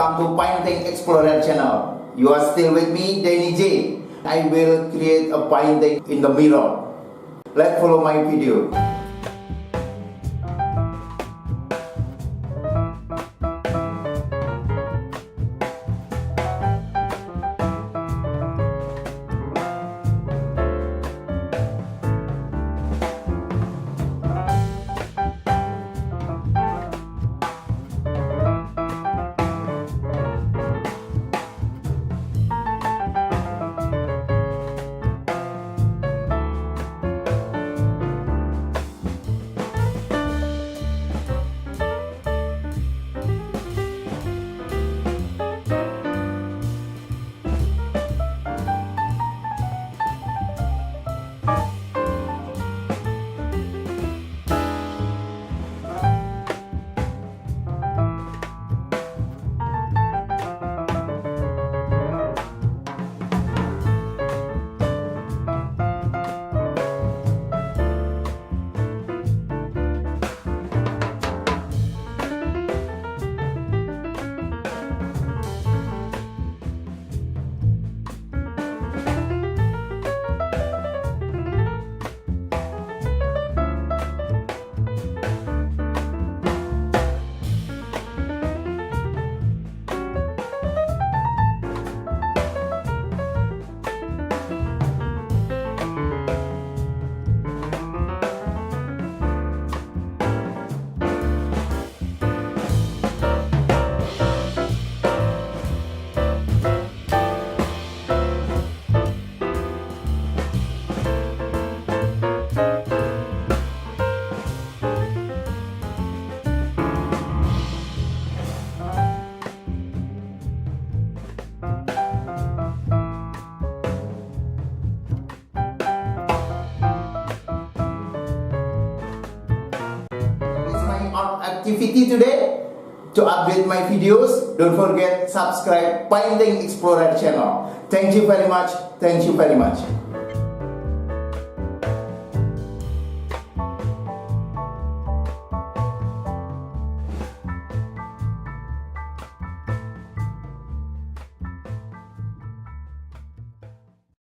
welcome to Painting Explorer channel. You are still with me, Danny J. I will create a painting in the mirror. Let's follow my video. Activity today. To update my videos, don't forget subscribe Painting Explorer channel. Thank you very much. Thank you very much.